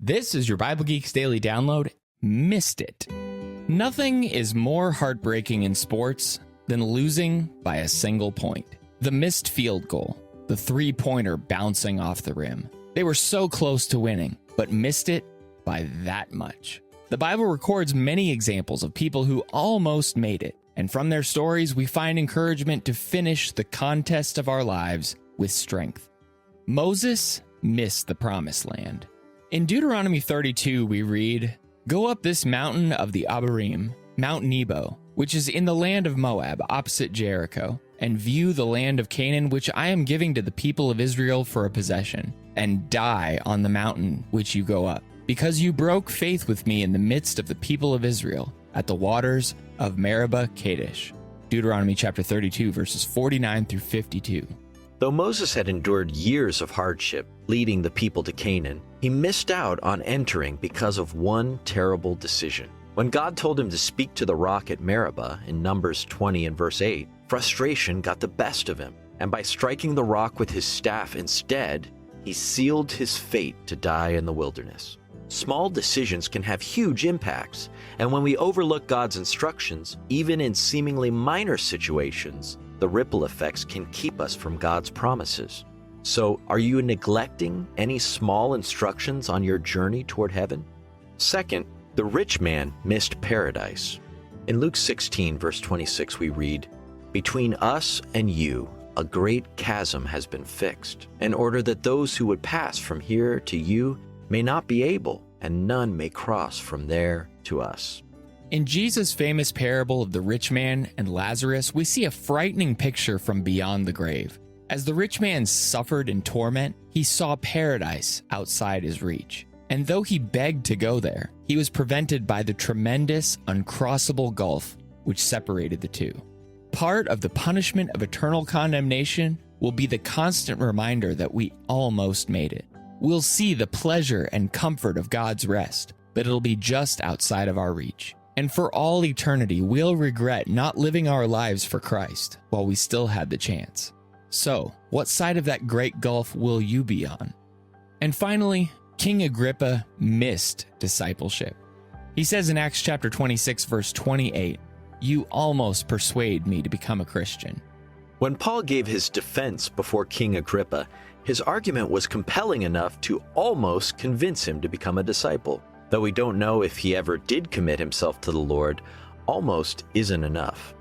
This is your Bible Geeks Daily Download. Missed it. Nothing is more heartbreaking in sports than losing by a single point. The missed field goal, the three-pointer bouncing off the rim. They were so close to winning, but missed it by that much. The Bible records many examples of people who almost made it, and from their stories, we find encouragement to finish the contest of our lives with strength. Moses missed the promised land. In Deuteronomy 32, we read, "Go up this mountain of the Abarim, Mount Nebo, which is in the land of Moab, opposite Jericho, and view the land of Canaan, which I am giving to the people of Israel for a possession, and die on the mountain which you go up, because you broke faith with me in the midst of the people of Israel, at the waters of Meribah Kadesh." Deuteronomy chapter 32, verses 49 through 52. Though Moses had endured years of hardship leading the people to Canaan, he missed out on entering because of one terrible decision. When God told him to speak to the rock at Meribah in Numbers 20 and verse 8, frustration got the best of him, and by striking the rock with his staff instead, he sealed his fate to die in the wilderness. Small decisions can have huge impacts, and when we overlook God's instructions, even in seemingly minor situations, the ripple effects can keep us from God's promises. So, are you neglecting any small instructions on your journey toward heaven? Second, the rich man missed paradise. In Luke 16, verse 26, we read, "Between us and you, a great chasm has been fixed, in order that those who would pass from here to you may not be able, and none may cross from there to us." In Jesus' famous parable of the rich man and Lazarus, we see a frightening picture from beyond the grave. As the rich man suffered in torment, he saw paradise outside his reach. And though he begged to go there, he was prevented by the tremendous, uncrossable gulf which separated the two. Part of the punishment of eternal condemnation will be the constant reminder that we almost made it. We'll see the pleasure and comfort of God's rest, but it'll be just outside of our reach. And for all eternity, we'll regret not living our lives for Christ while we still had the chance. So, what side of that great gulf will you be on? And finally, King Agrippa missed discipleship. He says in Acts chapter 26, verse 28, "You almost persuade me to become a Christian." When Paul gave his defense before King Agrippa, his argument was compelling enough to almost convince him to become a disciple. Though we don't know if he ever did commit himself to the Lord, almost isn't enough.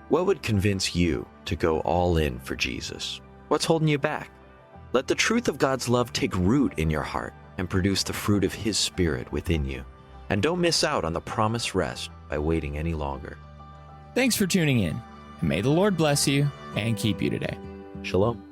What would convince you to go all in for Jesus? What's holding you back? Let the truth of God's love take root in your heart and produce the fruit of His Spirit within you. And don't miss out on the promised rest by waiting any longer. Thanks for tuning in, and may the Lord bless you and keep you today. Shalom.